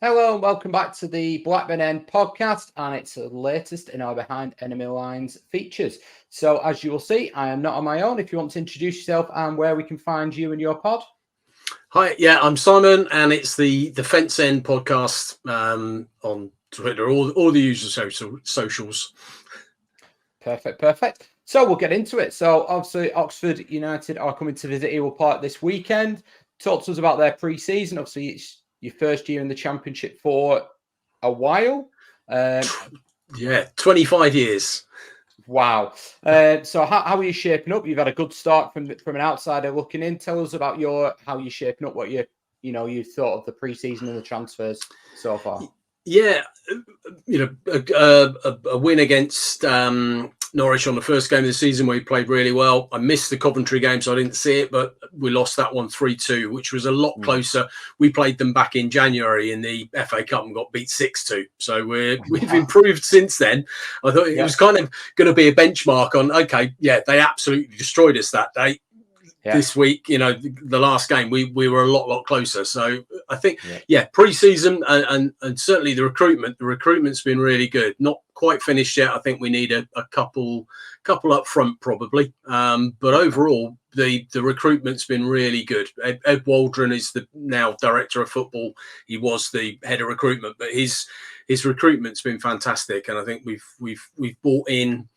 Hello and welcome back to the Blackburn End podcast, and it's the latest in our Behind Enemy Lines features. So, as you will see, I am not on my own. If you want to introduce yourself and where we can find you and your pod. Hi, I'm Simon, and it's the Fence End podcast on Twitter, all the usual socials. Perfect. So we'll get into it. So obviously Oxford United are coming to visit Ewood Park this weekend. Talk to us about their pre-season. Obviously, it's your first year in the Championship for a while. 25 years. Wow. So how are you shaping up? You've had a good start from an outsider looking in. Tell us about how you're shaping up, what you thought of the pre-season and the transfers so far. Yeah, a win against Norwich on the first game of the season where we played really well. I missed the Coventry game, so I didn't see it, but we lost that one 3-2, which was a lot closer. We played them back in January in the FA Cup and got beat 6-2. So we've improved since then. I thought it was kind of going to be a benchmark on, they absolutely destroyed us that day. Yeah. This week, the last game, we were a lot closer. So I think, pre-season and certainly the recruitment's been really good. Not quite finished yet. I think we need a couple up front probably. But overall, the recruitment's been really good. Ed Waldron is the now director of football. He was the head of recruitment, but his recruitment's been fantastic. And I think we've brought in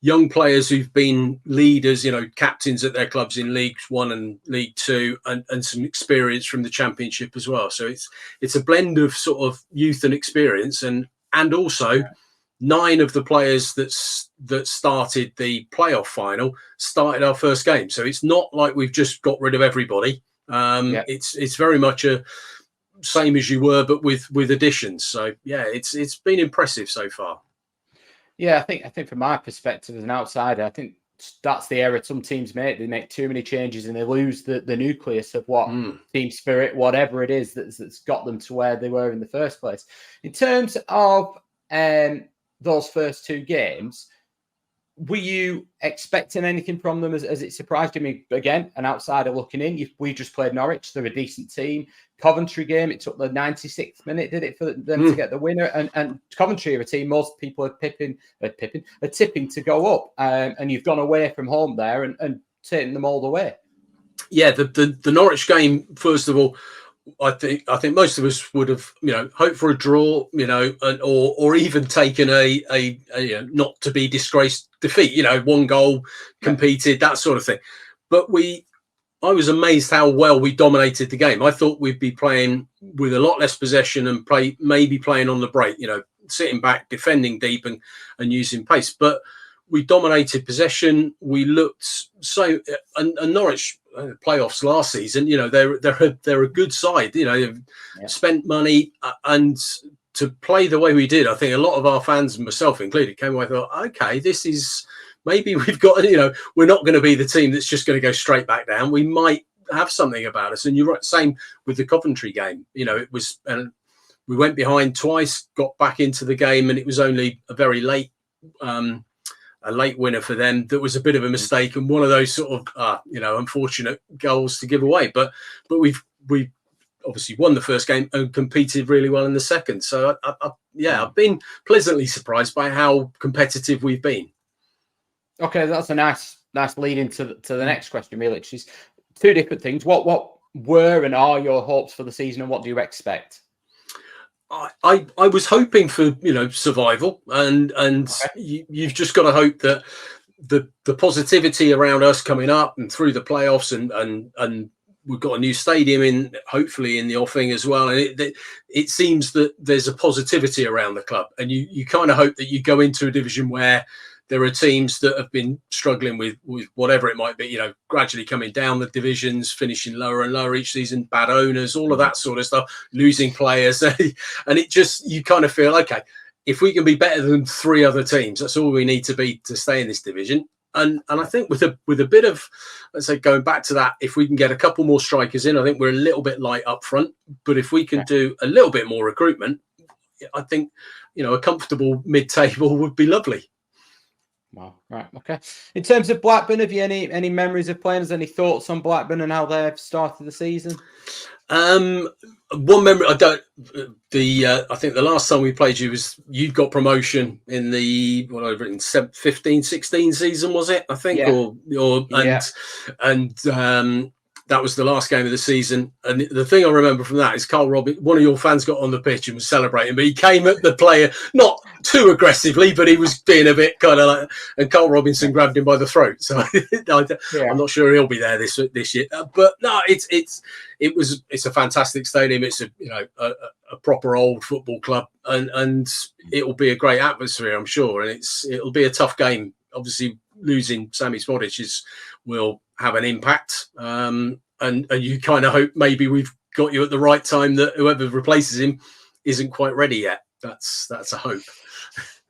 young players who've been leaders, captains at their clubs in League One and League Two, and some experience from the Championship as well. So it's a blend of sort of youth and experience, and also 9 of the players that started the playoff final started our first game. So it's not like we've just got rid of everybody. It's very much a same as you were, but with additions. So it's been impressive so far. Yeah, I think from my perspective as an outsider, I think that's the error some teams make. They make too many changes and they lose the nucleus of what team spirit, whatever it is that's got them to where they were in the first place. In terms of those first 2 games, were you expecting anything from them as it surprised you? I mean, again, an outsider looking in, we just played Norwich. They're a decent team. Coventry game, it took the 96th minute, did it, for them to get the winner? And Coventry are a team most people are tipping to go up. And you've gone away from home there and taken them all the way. Yeah, the Norwich game, first of all, I think most of us would have, hoped for a draw, or even taken a not to be disgraced defeat, 1 goal competed, that sort of thing. But I was amazed how well we dominated the game. I thought we'd be playing with a lot less possession and maybe playing on the break, sitting back, defending deep and using pace. But we dominated possession. We looked and Norwich playoffs last season, they're a good side. They've spent money, and to play the way we did, I think a lot of our fans, myself included, came away and thought, okay, this is maybe we've got, we're not going to be the team that's just going to go straight back down. We might have something about us. And you're right, same with the Coventry game. It was, and we went behind twice, got back into the game, and it was only a very late winner for them. That was a bit of a mistake and one of those sort of unfortunate goals to give away. But we've obviously won the first game and competed really well in the second. So I've been pleasantly surprised by how competitive we've been. Okay, that's a nice lead into the next question, really, which is 2 different things. What were and are your hopes for the season, and what do you expect? I was hoping for survival, and you've just got to hope that the positivity around us coming up and through the playoffs, and we've got a new stadium hopefully in the offing as well, and it seems that there's a positivity around the club, and you kind of hope that you go into a division where there are teams that have been struggling with whatever it might be, gradually coming down the divisions, finishing lower and lower each season, bad owners, all of that sort of stuff, losing players. And it just, you kind of feel, okay, if we can be better than 3 other teams, that's all we need to be to stay in this division. And I think with a bit of, let's say, going back to that, if we can get a couple more strikers in, I think we're a little bit light up front. But if we can do a little bit more recruitment, I think, a comfortable mid-table would be lovely. Wow. Right. Okay. In terms of Blackburn, have you any memories of playing? Any thoughts on Blackburn and how they've started the season? One memory I don't. I think the last time we played you got promotion in the what I've written 15-16 season, was it? I think, Yeah. and that was the last game of the season. And the thing I remember from that is Carl Robin, one of your fans, got on the pitch and was celebrating, but he came at the player not too aggressively, but he was being a bit kind of like, and Carl Robinson grabbed him by the throat. So I'm not sure he'll be there this year. But no, it's a fantastic stadium. It's a proper old football club, and it will be a great atmosphere, I'm sure. And it'll be a tough game. Obviously, losing Sammy Smodic will have an impact. And you kind of hope maybe we've got you at the right time, that whoever replaces him isn't quite ready yet. That's a hope.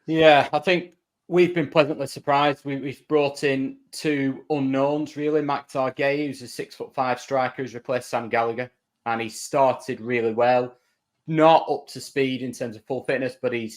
Yeah, I think we've been pleasantly surprised. We've brought in two unknowns, really. Maktar Gueye, who's a 6'5" striker, who's replaced Sam Gallagher, and he started really well. Not up to speed in terms of full fitness, but he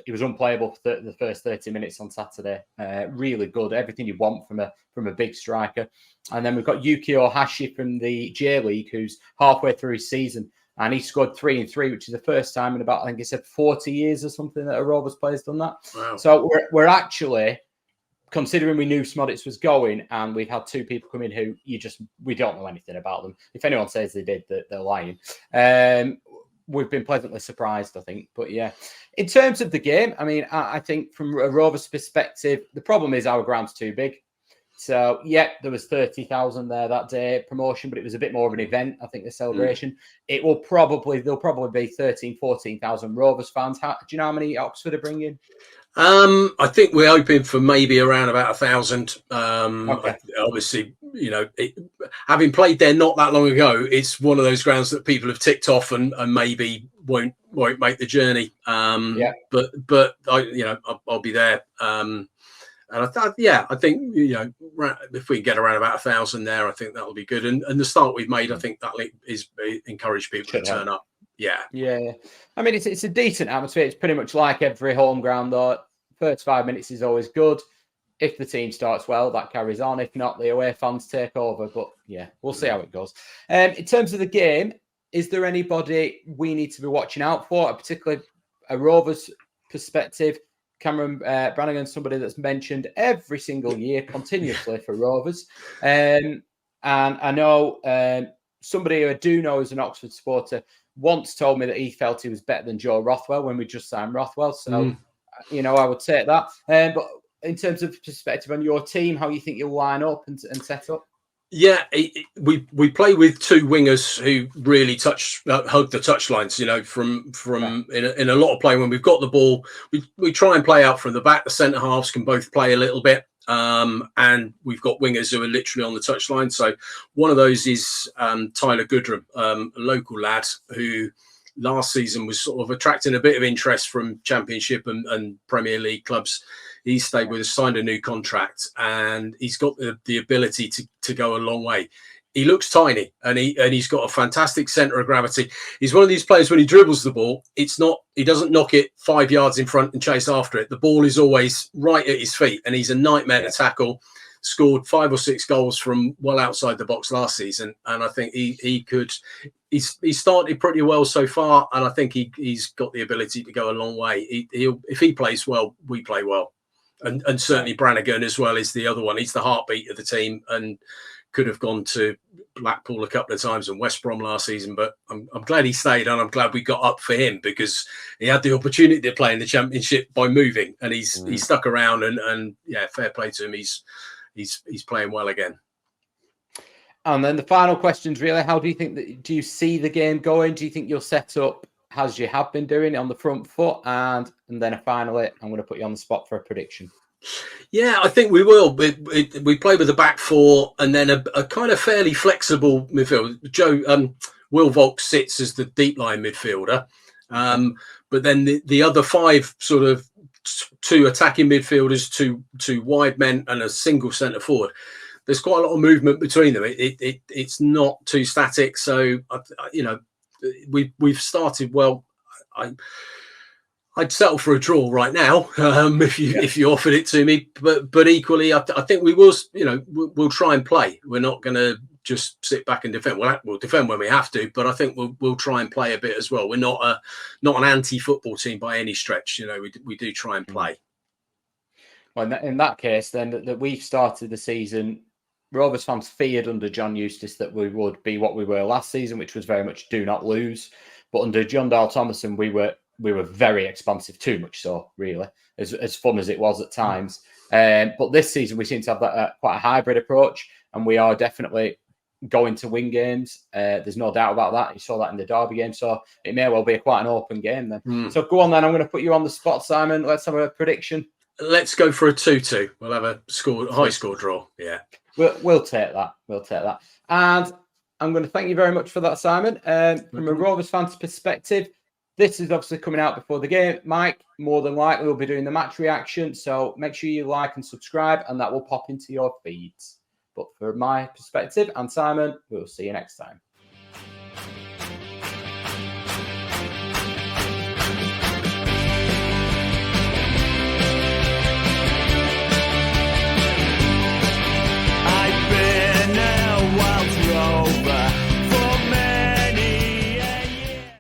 was unplayable for the first 30 minutes on Saturday. Really good, everything you want from a big striker. And then we've got Yukio Hashi from the J League, who's halfway through his season, and he scored 3 in 3, which is the first time in about, I think he said 40 years or something that a Rovers player's done that. Wow. So we're actually, considering we knew Smodic was going, and we've had two people come in who we don't know anything about them. If anyone says they did, they're lying. We've been pleasantly surprised, I think. But yeah, in terms of the game, I mean, I think from a Rovers perspective, the problem is our ground's too big. So yeah, there was 30,000 there that day promotion, but it was a bit more of an event. I think the celebration. There'll probably be 14,000 Rovers fans. Do you know how many Oxford are bringing? I think we're hoping for maybe around about 1,000. Okay. Obviously, having played there not that long ago, it's one of those grounds that people have ticked off and maybe won't make the journey. But I'll be there. And I think if we can get around about 1,000 there, I think that'll be good. And the start we've made, I think that is encourage people to turn up. Yeah. I mean, it's a decent atmosphere. It's pretty much like every home ground, though. First 5 minutes is always good. If the team starts well, that carries on. If not, the away fans take over. But yeah, we'll see how it goes. In terms of the game, is there anybody we need to be watching out for, particularly a Rovers perspective? Cameron Brannigan, somebody that's mentioned every single year continuously for Rovers. And I know somebody who I do know is an Oxford supporter once told me that he felt he was better than Joe Rothwell when we just signed Rothwell. So, I would take that. But in terms of perspective on your team, how you think you'll line up and set up? Yeah, we play with two wingers who really hug the touchlines. In a lot of play when we've got the ball, we try and play out from the back. The centre halves can both play a little bit, and we've got wingers who are literally on the touchline. So one of those is Tyler Goodrum, a local lad who last season was sort of attracting a bit of interest from Championship and Premier League clubs. He's stayed with us, signed a new contract, and he's got the ability to go a long way. He looks tiny, and he's got a fantastic centre of gravity. He's one of these players, when he dribbles the ball, he doesn't knock it 5 yards in front and chase after it. The ball is always right at his feet, and he's a nightmare to tackle. Scored 5 or 6 goals from well outside the box last season, and I think he started pretty well so far, and I think he's got the ability to go a long way. If he plays well, we play well. And certainly Brannigan as well is the other one. He's the heartbeat of the team and could have gone to Blackpool a couple of times and West Brom last season. But I'm glad he stayed, and I'm glad we got up for him because he had the opportunity to play in the Championship by moving, and he's stuck around. And fair play to him. He's playing well again. And then the final question is really, how do you think do you see the game going? Do you think you'll set up as you have been doing on the front foot? And then finally, I'm going to put you on the spot for a prediction. Yeah, I think we will. We play with a back four and then a kind of fairly flexible midfield. Will Volk sits as the deep line midfielder. But then the other 5 sort of 2 attacking midfielders, two wide men and a single centre forward. There's quite a lot of movement between them. It's not too static. So, we've started well. I'd settle for a draw right now if you offered it to me. But equally, I think we will. We'll try and play. We're not going to just sit back and defend. We'll defend when we have to, but I think we'll try and play a bit as well. We're not an anti-football team by any stretch. We do try and play. Well, in that case, then that we've started the season, Rovers fans feared under John Eustace that we would be what we were last season, which was very much do not lose. But under John Dahl Thomason, we were very expansive, too much so, really, as fun as it was at times. But this season, we seem to have quite a hybrid approach, and we are definitely going to win games. There's no doubt about that. You saw that in the Derby game, so it may well be quite an open game then. So go on then. I'm going to put you on the spot, Simon. Let's have a prediction. Let's go for a 2-2. We'll have a high score draw. Yeah. We'll take that. We'll take that. And I'm going to thank you very much for that, Simon. From a Rovers fan's perspective, this is obviously coming out before the game. Mike, more than likely, will be doing the match reaction. So make sure you like and subscribe, and that will pop into your feeds. But from my perspective and Simon, we'll see you next time.